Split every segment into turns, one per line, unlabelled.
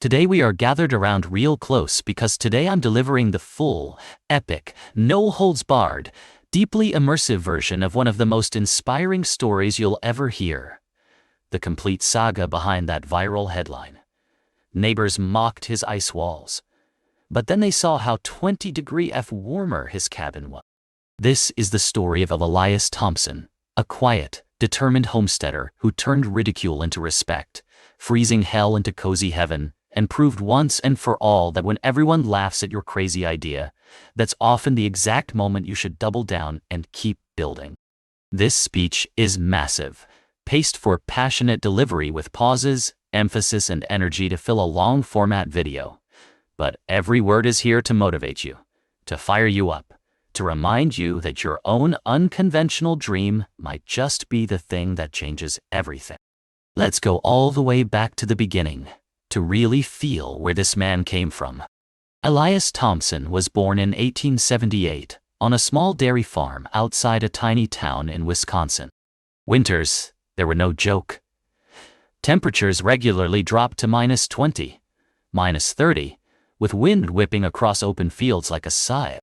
Today we are gathered around real close because today I'm delivering the full, epic, no-holds-barred, deeply immersive version of one of the most inspiring stories you'll ever hear. The complete saga behind that viral headline. Neighbors mocked his ice walls, but then they saw how 20-degree F warmer his cabin was. This is the story of Elias Thompson, a quiet, determined homesteader who turned ridicule into respect, freezing hell into cozy heaven, and proved once and for all that when everyone laughs at your crazy idea, that's often the exact moment you should double down and keep building. This speech is massive, paced for passionate delivery with pauses, emphasis, and energy to fill a long-format video. But every word is here to motivate you, to fire you up, to remind you that your own unconventional dream might just be the thing that changes everything. Let's go all the way back to the beginning, to really feel where this man came from. Elias Thompson was born in 1878 on a small dairy farm outside a tiny town in Wisconsin. Winters, they were no joke. Temperatures regularly dropped to -20, -30, with wind whipping across open fields like a scythe.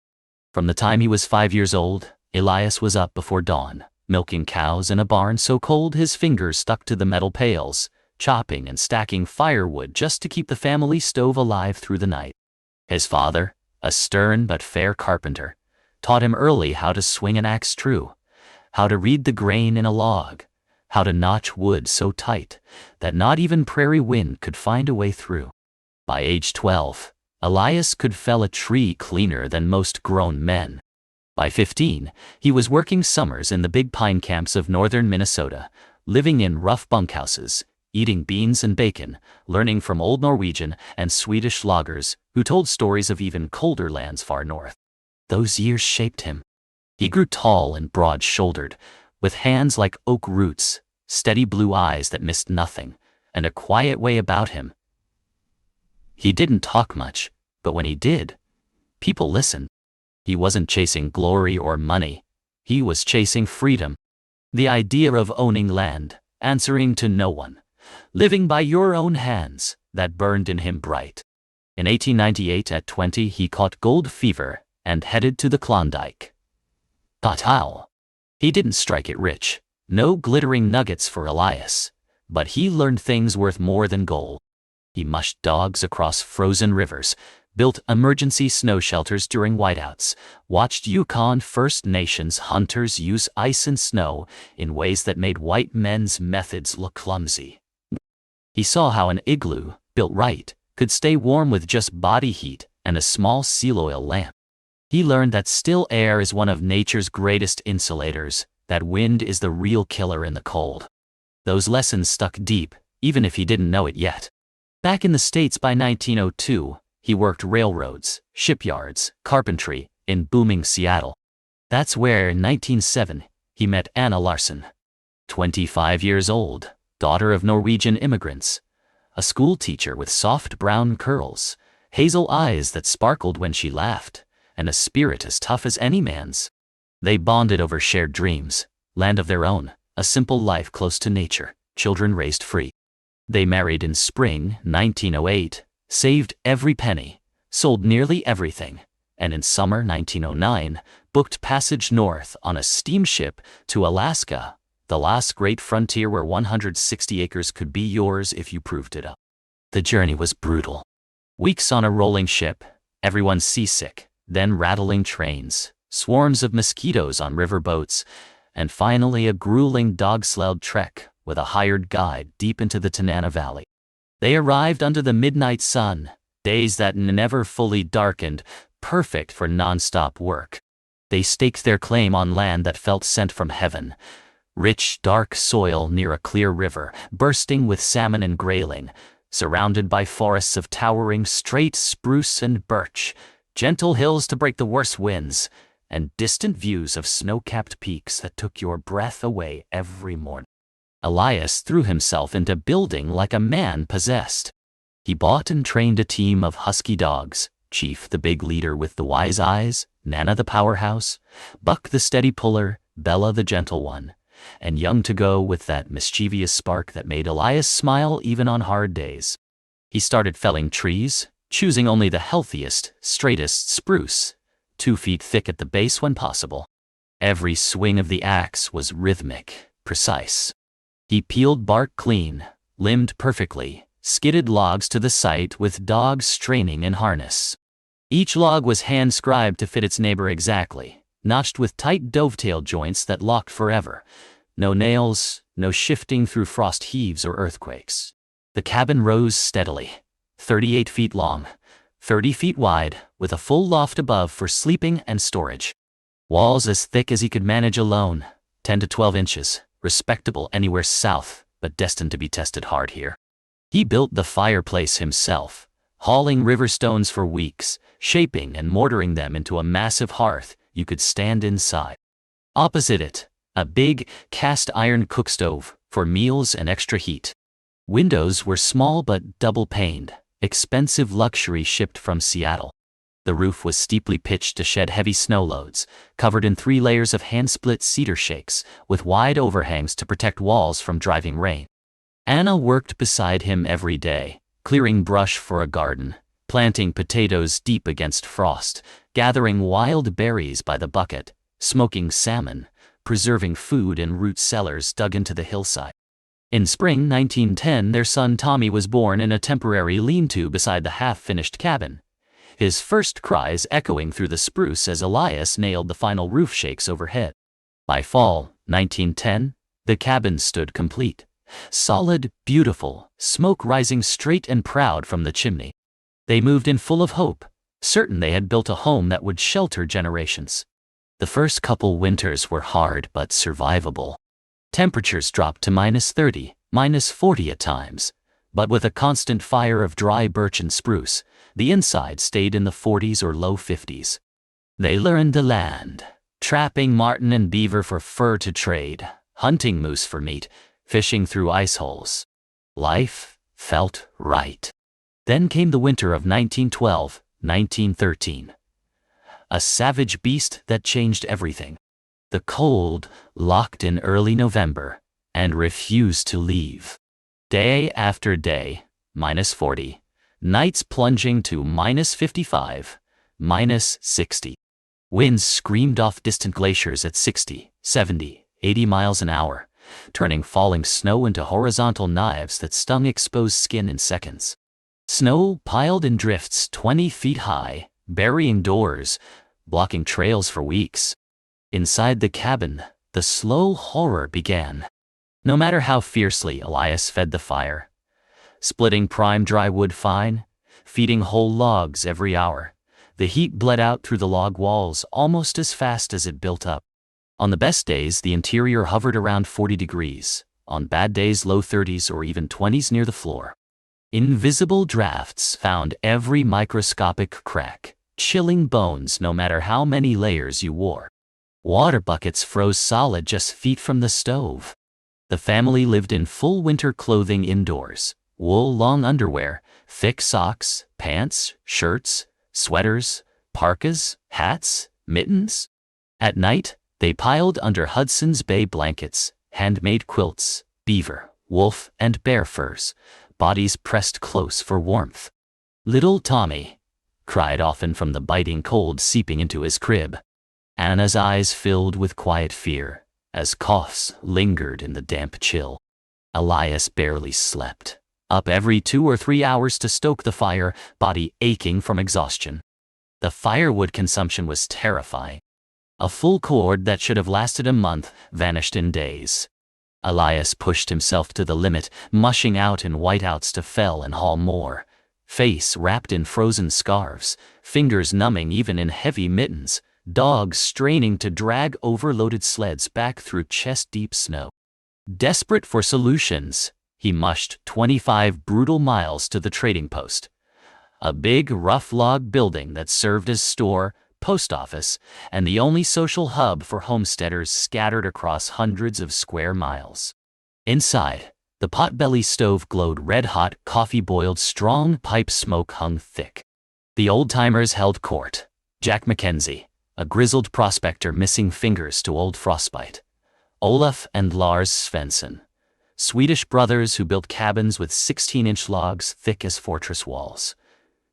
From the time he was 5 years old, Elias was up before dawn, milking cows in a barn so cold his fingers stuck to the metal pails, chopping and stacking firewood just to keep the family stove alive through the night. His father, a stern but fair carpenter, taught him early how to swing an axe true, how to read the grain in a log, how to notch wood so tight that not even prairie wind could find a way through. By age 12, Elias could fell a tree cleaner than most grown men. By 15, he was working summers in the big pine camps of northern Minnesota, living in rough bunkhouses, eating beans and bacon, learning from old Norwegian and Swedish loggers who told stories of even colder lands far north. Those years shaped him. He grew tall and broad-shouldered, with hands like oak roots, steady blue eyes that missed nothing, and a quiet way about him. He didn't talk much, but when he did, people listened. He wasn't chasing glory or money. He was chasing freedom. The idea of owning land, answering to no one, living by your own hands, that burned in him bright. In 1898 at 20 he caught gold fever and headed to the Klondike. But how? He didn't strike it rich. No glittering nuggets for Elias. But he learned things worth more than gold. He mushed dogs across frozen rivers, built emergency snow shelters during whiteouts, watched Yukon First Nations hunters use ice and snow in ways that made white men's methods look clumsy. He saw how an igloo, built right, could stay warm with just body heat and a small seal oil lamp. He learned that still air is one of nature's greatest insulators, that wind is the real killer in the cold. Those lessons stuck deep, even if he didn't know it yet. Back in the States by 1902, he worked railroads, shipyards, carpentry, in booming Seattle. That's where, in 1907, he met Anna Larson. 25 years old, daughter of Norwegian immigrants, a school teacher with soft brown curls, hazel eyes that sparkled when she laughed, and a spirit as tough as any man's. They bonded over shared dreams, land of their own, a simple life close to nature, children raised free. They married in spring 1908, saved every penny, sold nearly everything, and in summer 1909, booked passage north on a steamship to Alaska, the last great frontier where 160 acres could be yours if you proved it up. The journey was brutal. Weeks on a rolling ship, everyone seasick, then rattling trains, swarms of mosquitoes on river boats, and finally a grueling dog-sled trek with a hired guide deep into the Tanana Valley. They arrived under the midnight sun, days that never fully darkened, perfect for non-stop work. They staked their claim on land that felt sent from heaven. Rich, dark soil near a clear river, bursting with salmon and grayling, surrounded by forests of towering straight spruce and birch, gentle hills to break the worst winds, and distant views of snow-capped peaks that took your breath away every morning. Elias threw himself into building like a man possessed. He bought and trained a team of husky dogs, Chief the big leader with the wise eyes, Nana the powerhouse, Buck the steady puller, Bella the gentle one, and Young to go with that mischievous spark that made Elias smile even on hard days. He started felling trees, choosing only the healthiest, straightest spruce, 2 feet thick at the base when possible. Every swing of the axe was rhythmic, precise. He peeled bark clean, limbed perfectly, skidded logs to the site with dogs straining in harness. Each log was hand-scribed to fit its neighbor exactly, notched with tight dovetail joints that locked forever. No nails, no shifting through frost heaves or earthquakes. The cabin rose steadily, 38 feet long, 30 feet wide, with a full loft above for sleeping and storage. Walls as thick as he could manage alone, 10 to 12 inches, respectable anywhere south, but destined to be tested hard here. He built the fireplace himself, hauling river stones for weeks, shaping and mortaring them into a massive hearth you could stand inside. Opposite it, a big, cast-iron cookstove for meals and extra heat. Windows were small but double-paned, expensive luxury shipped from Seattle. The roof was steeply pitched to shed heavy snow loads, covered in 3 layers of hand-split cedar shakes, with wide overhangs to protect walls from driving rain. Anna worked beside him every day, clearing brush for a garden, planting potatoes deep against frost, gathering wild berries by the bucket, smoking salmon, preserving food in root cellars dug into the hillside. In spring 1910, their son Tommy was born in a temporary lean-to beside the half-finished cabin, his first cries echoing through the spruce as Elias nailed the final roof shakes overhead. By fall 1910, the cabin stood complete. Solid, beautiful, smoke rising straight and proud from the chimney. They moved in full of hope, certain they had built a home that would shelter generations. The first couple winters were hard but survivable. Temperatures dropped to -30, -40 at times, but with a constant fire of dry birch and spruce, the inside stayed in the 40s or low 50s. They learned the land, trapping marten and beaver for fur to trade, hunting moose for meat, fishing through ice holes. Life felt right. Then came the winter of 1912, 1913. A savage beast that changed everything. The cold locked in early November and refused to leave. Day after day, -40, nights plunging to -55, -60. Winds screamed off distant glaciers at 60, 70, 80 miles an hour, turning falling snow into horizontal knives that stung exposed skin in seconds. Snow piled in drifts 20 feet high, burying doors, blocking trails for weeks. Inside the cabin, the slow horror began. No matter how fiercely Elias fed the fire, splitting prime dry wood fine, feeding whole logs every hour, the heat bled out through the log walls almost as fast as it built up. On the best days, the interior hovered around 40 degrees, on bad days low 30s or even 20s near the floor. Invisible drafts found every microscopic crack, chilling bones no matter how many layers you wore. Water buckets froze solid just feet from the stove. The family lived in full winter clothing indoors, wool long underwear, thick socks, pants, shirts, sweaters, parkas, hats, mittens. At night, they piled under Hudson's Bay blankets, handmade quilts, beaver, wolf, and bear furs, bodies pressed close for warmth. Little Tommy cried often from the biting cold seeping into his crib. Anna's eyes filled with quiet fear as coughs lingered in the damp chill. Elias barely slept, up every 2 or 3 hours to stoke the fire, body aching from exhaustion. The firewood consumption was terrifying. A full cord that should have lasted a month vanished in days. Elias pushed himself to the limit, mushing out in whiteouts to fell and haul more, face wrapped in frozen scarves, fingers numbing even in heavy mittens, dogs straining to drag overloaded sleds back through chest-deep snow. Desperate for solutions, he mushed 25 brutal miles to the trading post, a big, rough log building that served as store, post office, and the only social hub for homesteaders scattered across hundreds of square miles. Inside, the potbelly stove glowed red-hot, coffee-boiled, strong pipe smoke hung thick. The old-timers held court. Jack Mackenzie, a grizzled prospector missing fingers to old frostbite. Olaf and Lars Svensson, Swedish brothers who built cabins with 16-inch logs thick as fortress walls.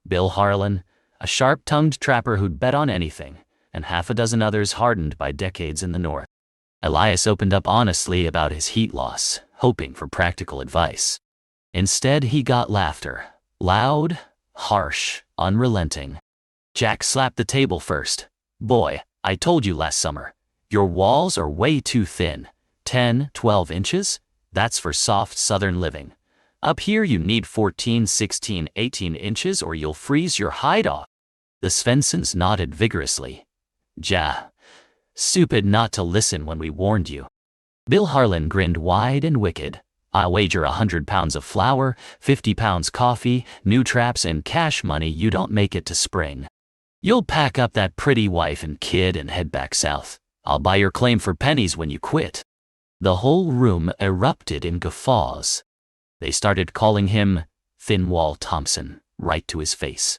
Bill Harlan, a sharp-tongued trapper who'd bet on anything, and half a dozen others hardened by decades in the north. Elias opened up honestly about his heat loss, hoping for practical advice. Instead, he got laughter. Loud, harsh, unrelenting. Jack slapped the table first. "Boy, I told you last summer. Your walls are way too thin. 10, 12 inches? That's for soft southern living. Up here you need 14, 16, 18 inches or you'll freeze your hide off." The Svensons nodded vigorously. "Ja. Stupid not to listen when we warned you." Bill Harlan grinned wide and wicked. "I'll wager 100 pounds of flour, 50 pounds coffee, new traps, and cash money you don't make it to spring. You'll pack up that pretty wife and kid and head back south. I'll buy your claim for pennies when you quit." The whole room erupted in guffaws. They started calling him Thin Wall Thompson, right to his face.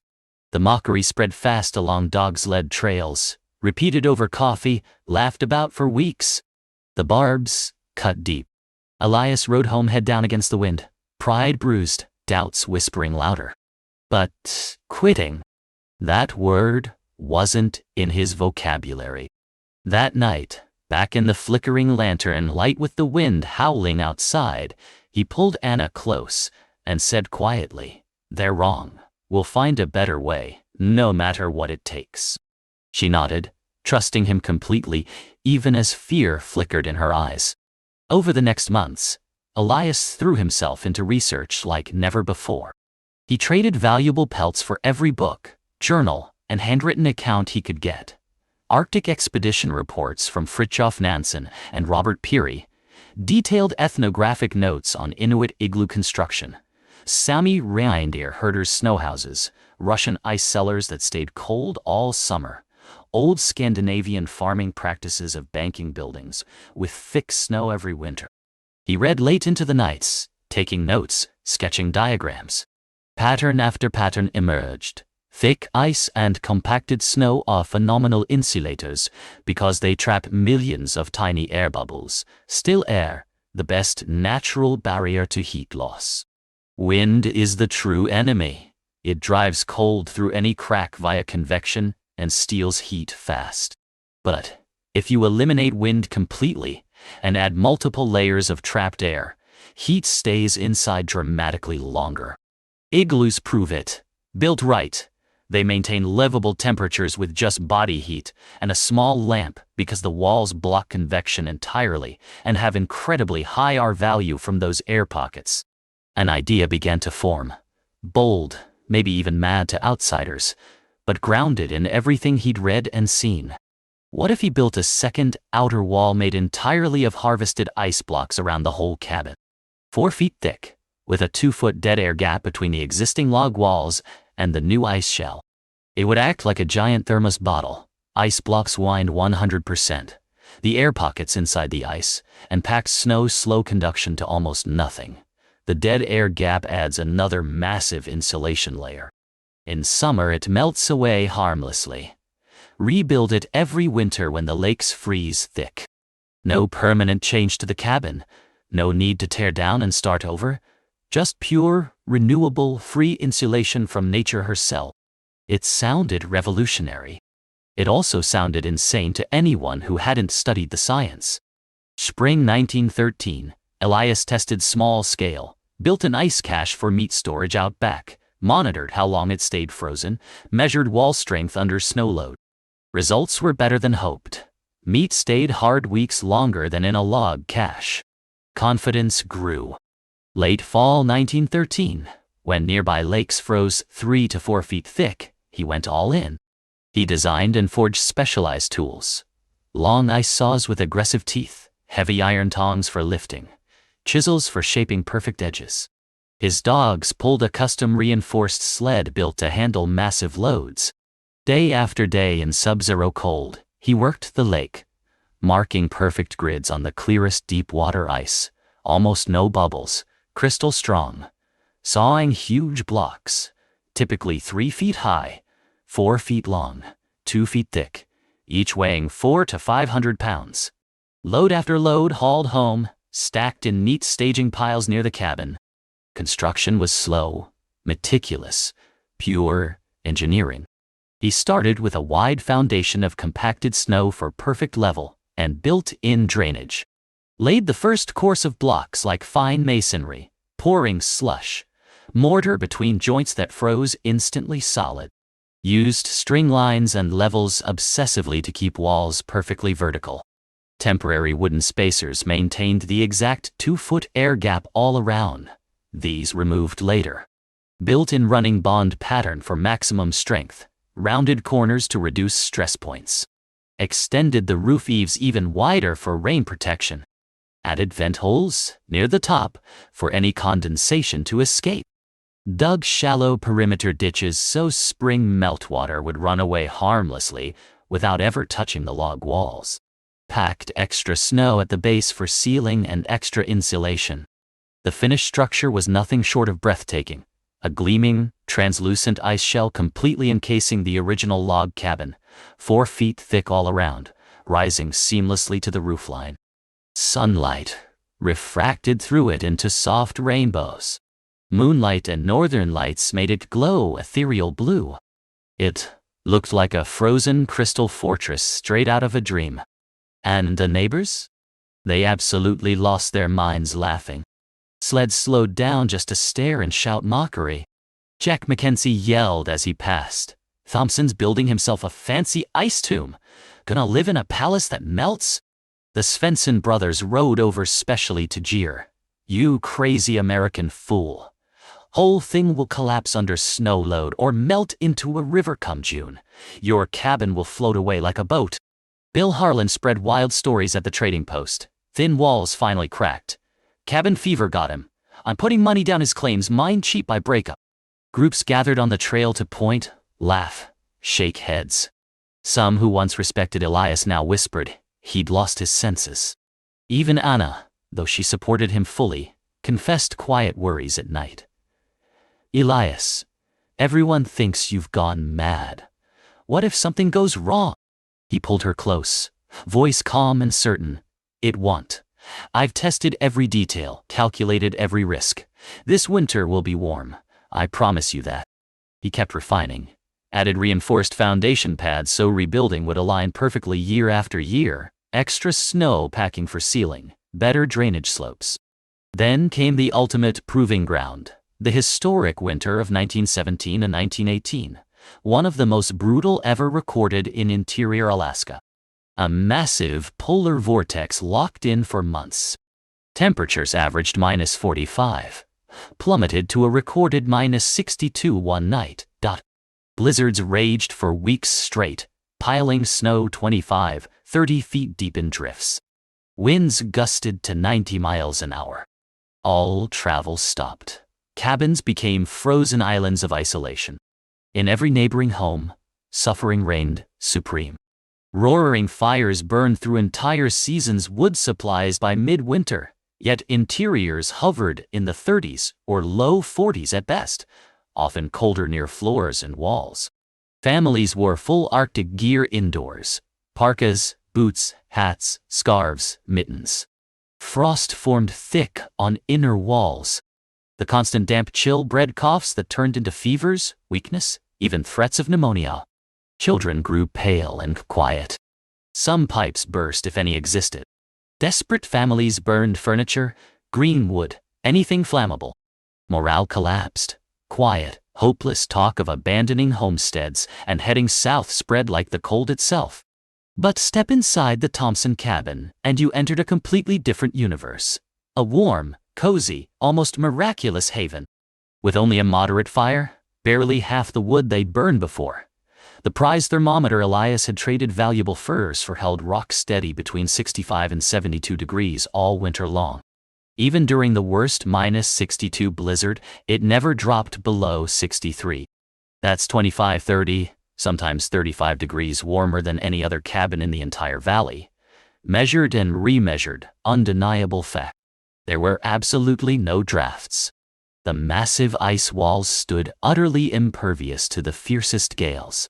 The mockery spread fast along dog-sled trails, repeated over coffee, laughed about for weeks. The barbs cut deep. Elias rode home head down against the wind, pride bruised, doubts whispering louder. But quitting, that word wasn't in his vocabulary. That night, back in the flickering lantern light with the wind howling outside, he pulled Anna close and said quietly, "They're wrong. We'll find a better way, no matter what it takes." She nodded, trusting him completely, even as fear flickered in her eyes. Over the next months, Elias threw himself into research like never before. He traded valuable pelts for every book, journal, and handwritten account he could get. Arctic expedition reports from Fridtjof Nansen and Robert Peary, detailed ethnographic notes on Inuit igloo construction, Sami reindeer herders' snowhouses, Russian ice cellars that stayed cold all summer, old Scandinavian farming practices of banking buildings with thick snow every winter. He read late into the nights, taking notes, sketching diagrams. Pattern after pattern emerged. Thick ice and compacted snow are phenomenal insulators because they trap millions of tiny air bubbles. Still air, the best natural barrier to heat loss. Wind is the true enemy. It drives cold through any crack via convection and steals heat fast. But if you eliminate wind completely and add multiple layers of trapped air, heat stays inside dramatically longer. Igloos prove it. Built right, they maintain livable temperatures with just body heat and a small lamp because the walls block convection entirely and have incredibly high R value from those air pockets. An idea began to form. Bold, maybe even mad to outsiders, but grounded in everything he'd read and seen. What if he built a second outer wall made entirely of harvested ice blocks around the whole cabin? 4 feet thick, with a 2-foot dead air gap between the existing log walls and the new ice shell. It would act like a giant thermos bottle. Ice blocks wind 100%. The air pockets inside the ice, and packs snow slow conduction to almost nothing. The dead air gap adds another massive insulation layer. In summer it melts away harmlessly. Rebuild it every winter when the lakes freeze thick. No permanent change to the cabin. No need to tear down and start over. Just pure, renewable, free insulation from nature herself. It sounded revolutionary. It also sounded insane to anyone who hadn't studied the science. Spring 1913, Elias tested small scale, built an ice cache for meat storage out back, monitored how long it stayed frozen, measured wall strength under snow load. Results were better than hoped. Meat stayed hard weeks longer than in a log cache. Confidence grew. Late fall 1913, when nearby lakes froze 3 to 4 feet thick, he went all in. He designed and forged specialized tools. Long ice saws with aggressive teeth, heavy iron tongs for lifting, chisels for shaping perfect edges. His dogs pulled a custom reinforced sled built to handle massive loads. Day after day in sub-zero cold, he worked the lake, marking perfect grids on the clearest deep water ice, almost no bubbles, crystal strong, sawing huge blocks, typically 3 feet high, 4 feet long, 2 feet thick, each weighing 400 to 500 pounds. Load after load hauled home, stacked in neat staging piles near the cabin. Construction was slow, meticulous, pure engineering. He started with a wide foundation of compacted snow for perfect level and built-in drainage. Laid the first course of blocks like fine masonry, pouring slush, mortar between joints that froze instantly solid. Used string lines and levels obsessively to keep walls perfectly vertical. Temporary wooden spacers maintained the exact 2-foot air gap all around, these removed later. Built-in running bond pattern for maximum strength, rounded corners to reduce stress points. Extended the roof eaves even wider for rain protection. Added vent holes near the top for any condensation to escape. Dug shallow perimeter ditches so spring meltwater would run away harmlessly without ever touching the log walls. Packed extra snow at the base for sealing and extra insulation. The finished structure was nothing short of breathtaking. A gleaming, translucent ice shell completely encasing the original log cabin, 4 feet thick all around, rising seamlessly to the roofline. Sunlight refracted through it into soft rainbows. Moonlight and northern lights made it glow ethereal blue. It looked like a frozen crystal fortress straight out of a dream. And the neighbors? They absolutely lost their minds laughing. Sleds slowed down just to stare and shout mockery. Jack Mackenzie yelled as he passed. "Thompson's building himself a fancy ice tomb. Gonna live in a palace that melts?" The Svensson brothers rode over specially to jeer. "You crazy American fool. Whole thing will collapse under snow load or melt into a river come June. Your cabin will float away like a boat." Bill Harlan spread wild stories at the trading post. Thin walls finally cracked. Cabin fever got him. I'm putting money down his claims, mine cheap by breakup. Groups gathered on the trail to point, laugh, shake heads. Some who once respected Elias now whispered he'd lost his senses. Even Anna, though she supported him fully, confessed quiet worries at night. "Elias, everyone thinks you've gone mad. What if something goes wrong?" He pulled her close, voice calm and certain. "It won't. I've tested every detail, calculated every risk. This winter will be warm. I promise you that." He kept refining. Added reinforced foundation pads so rebuilding would align perfectly year after year. Extra snow packing for sealing. Better drainage slopes. Then came the ultimate proving ground. The historic winter of 1917 and 1918. One of the most brutal ever recorded in interior Alaska. A massive polar vortex locked in for months. Temperatures averaged -45, plummeted to a recorded -62 one night. Blizzards raged for weeks straight, piling snow 25, 30 feet deep in drifts. Winds gusted to 90 miles an hour. All travel stopped. Cabins became frozen islands of isolation. In every neighboring home, suffering reigned supreme. Roaring fires burned through entire seasons' wood supplies by midwinter, yet interiors hovered in the 30s or low 40s at best, often colder near floors and walls. Families wore full Arctic gear indoors: parkas, boots, hats, scarves, mittens. Frost formed thick on inner walls. The constant damp chill bred coughs that turned into fevers, weakness, even threats of pneumonia. Children grew pale and quiet. Some pipes burst if any existed. Desperate families burned furniture, green wood, anything flammable. Morale collapsed. Quiet, hopeless talk of abandoning homesteads and heading south spread like the cold itself. But step inside the Thompson cabin and you entered a completely different universe. A warm, cozy, almost miraculous haven. With only a moderate fire, barely half the wood they'd burned before. The prize thermometer Elias had traded valuable furs for held rock steady between 65 and 72 degrees all winter long. Even during the worst -62 blizzard, it never dropped below 63. That's 25, 30, sometimes 35 degrees warmer than any other cabin in the entire valley. Measured and remeasured, undeniable fact. There were absolutely no drafts. The massive ice walls stood utterly impervious to the fiercest gales.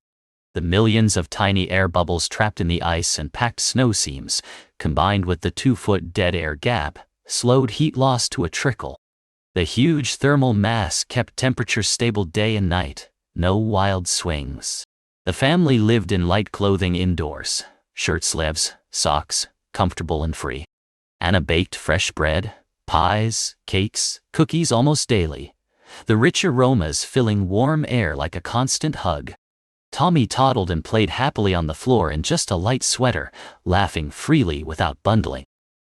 The millions of tiny air bubbles trapped in the ice and packed snow seams, combined with the 2-foot dead air gap, slowed heat loss to a trickle. The huge thermal mass kept temperature stable day and night, no wild swings. The family lived in light clothing indoors, shirt sleeves, socks, comfortable and free. Anna baked fresh bread, pies, cakes, cookies almost daily, the rich aromas filling warm air like a constant hug. Tommy toddled and played happily on the floor in just a light sweater, laughing freely without bundling.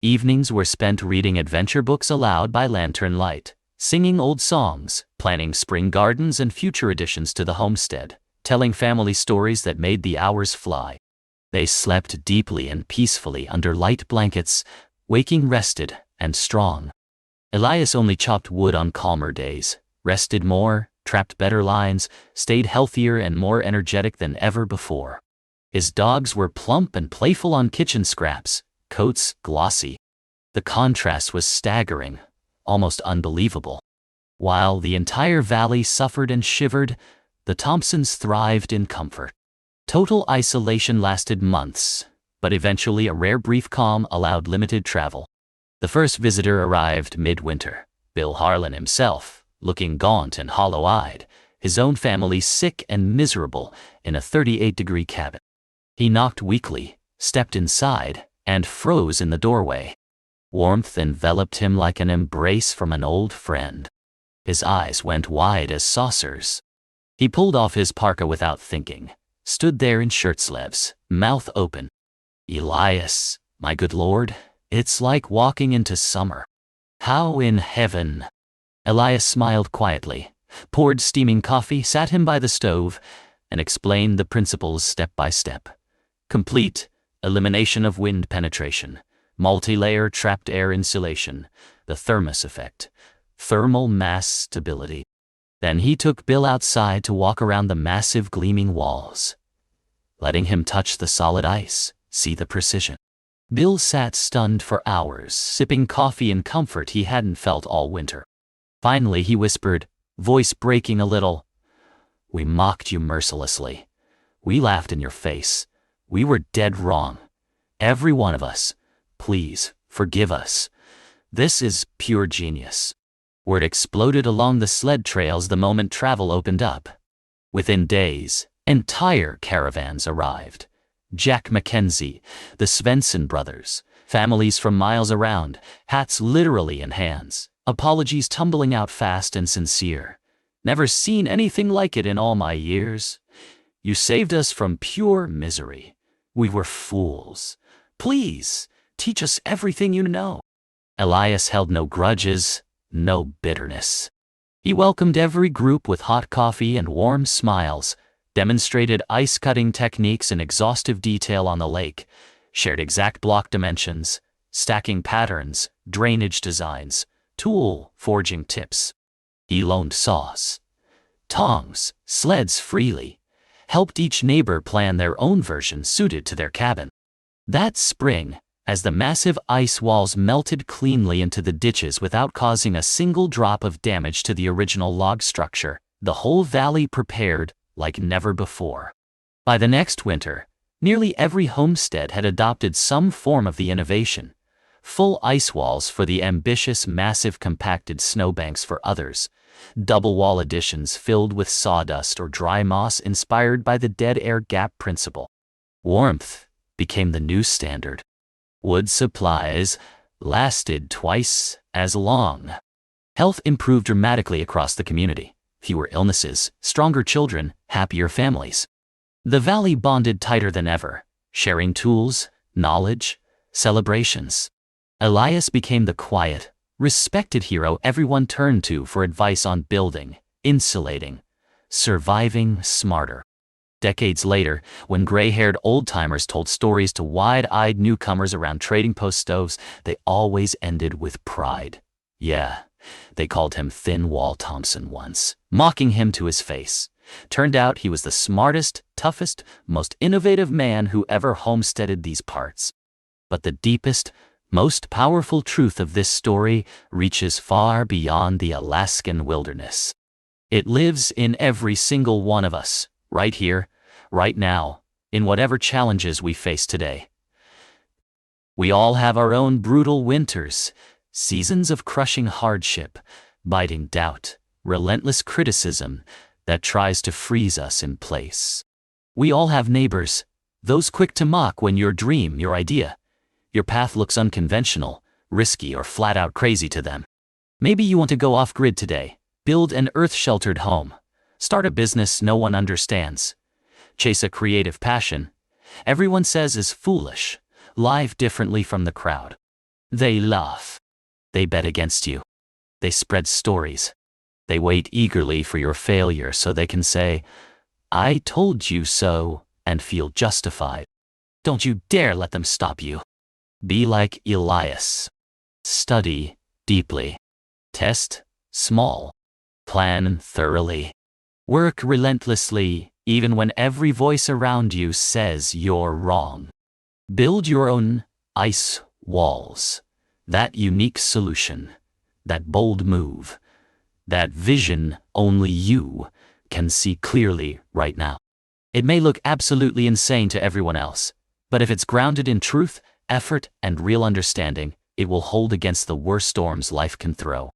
Evenings were spent reading adventure books aloud by lantern light, singing old songs, planning spring gardens and future additions to the homestead, telling family stories that made the hours fly. They slept deeply and peacefully under light blankets, waking rested and strong. Elias only chopped wood on calmer days, rested more, trapped better lines, stayed healthier and more energetic than ever before. His dogs were plump and playful on kitchen scraps, coats glossy. The contrast was staggering, almost unbelievable. While the entire valley suffered and shivered, the Thompsons thrived in comfort. Total isolation lasted months, but eventually a rare brief calm allowed limited travel. The first visitor arrived midwinter, Bill Harlan himself, looking gaunt and hollow-eyed, his own family sick and miserable in a 38-degree cabin. He knocked weakly, stepped inside, and froze in the doorway. Warmth enveloped him like an embrace from an old friend. His eyes went wide as saucers. He pulled off his parka without thinking, stood there in shirt sleeves, mouth open. "Elias, my good lord, it's like walking into summer. How in heaven?" Elias smiled quietly, poured steaming coffee, sat him by the stove, and explained the principles step by step. Complete elimination of wind penetration, multi-layer trapped air insulation, the thermos effect, thermal mass stability. Then he took Bill outside to walk around the massive gleaming walls, letting him touch the solid ice, see the precision. Bill sat stunned for hours, sipping coffee in comfort he hadn't felt all winter. Finally he whispered, voice breaking a little, "We mocked you mercilessly. We laughed in your face. We were dead wrong. Every one of us. Please, forgive us. This is pure genius." Word exploded along the sled trails the moment travel opened up. Within days, entire caravans arrived. Jack Mackenzie, the Svensson brothers, families from miles around, hats literally in hands, apologies tumbling out fast and sincere. "Never seen anything like it in all my years. You saved us from pure misery. We were fools. Please, teach us everything you know." Elias held no grudges, no bitterness. He welcomed every group with hot coffee and warm smiles, demonstrated ice-cutting techniques in exhaustive detail on the lake, shared exact block dimensions, stacking patterns, drainage designs, tool forging tips. He loaned saws, tongs, sleds freely, helped each neighbor plan their own version suited to their cabin. That spring, as the massive ice walls melted cleanly into the ditches without causing a single drop of damage to the original log structure, the whole valley prepared like never before. By the next winter, nearly every homestead had adopted some form of the innovation. Full ice walls for the ambitious, massive compacted snowbanks for others, double wall additions filled with sawdust or dry moss inspired by the dead air gap principle. Warmth became the new standard. Wood supplies lasted twice as long. Health improved dramatically across the community. Fewer illnesses, stronger children, happier families. The valley bonded tighter than ever, sharing tools, knowledge, celebrations. Elias became the quiet, respected hero everyone turned to for advice on building, insulating, surviving smarter. Decades later, when gray-haired old-timers told stories to wide-eyed newcomers around trading post stoves, they always ended with pride. Yeah, they called him Thin Wall Thompson once, mocking him to his face. Turned out he was the smartest, toughest, most innovative man who ever homesteaded these parts. But the deepest, most powerful truth of this story reaches far beyond the Alaskan wilderness. It lives in every single one of us, right here, right now, in whatever challenges we face today. We all have our own brutal winters, Seasons of crushing hardship, biting doubt, relentless criticism that tries to freeze us in place. We all have neighbors, those quick to mock when your dream, your idea, your path looks unconventional, risky, or flat out crazy to them. Maybe you want to go off-grid today, build an earth-sheltered home, start a business no one understands, chase a creative passion everyone says is foolish, live differently from the crowd. They laugh. They bet against you. They spread stories. They wait eagerly for your failure so they can say, "I told you so," and feel justified. Don't you dare let them stop you. Be like Elias. Study deeply. Test small. Plan thoroughly. Work relentlessly, even when every voice around you says you're wrong. Build your own ice walls. That unique solution, that bold move, that vision only you can see clearly right now. It may look absolutely insane to everyone else, but if it's grounded in truth, effort, and real understanding, it will hold against the worst storms life can throw.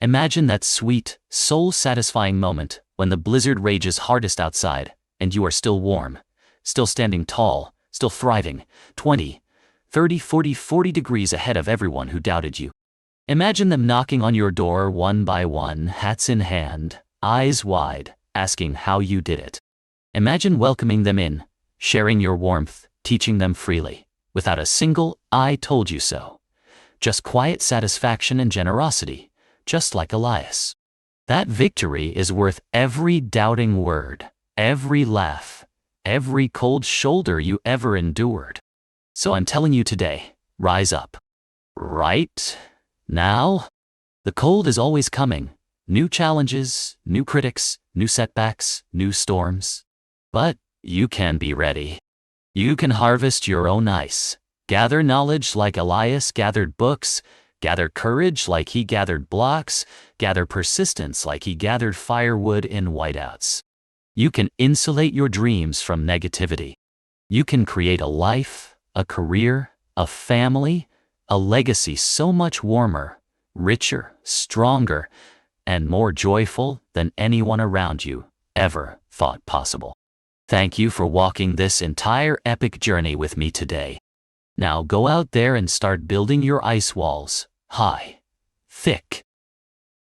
Imagine that sweet, soul-satisfying moment when the blizzard rages hardest outside, and you are still warm, still standing tall, still thriving, 20, 30, 40 degrees ahead of everyone who doubted you. Imagine them knocking on your door one by one, hats in hand, eyes wide, asking how you did it. Imagine welcoming them in, sharing your warmth, teaching them freely, without a single "I told you so." Just quiet satisfaction and generosity, just like Elias. That victory is worth every doubting word, every laugh, every cold shoulder you ever endured. So I'm telling you today, rise up. Right now? The cold is always coming. New challenges, new critics, new setbacks, new storms. But you can be ready. You can harvest your own ice. Gather knowledge like Elias gathered books. Gather courage like he gathered blocks. Gather persistence like he gathered firewood in whiteouts. You can insulate your dreams from negativity. You can create a life, a career, a family, a legacy so much warmer, richer, stronger, and more joyful than anyone around you ever thought possible. Thank you for walking this entire epic journey with me today. Now go out there and start building your ice walls, high, thick,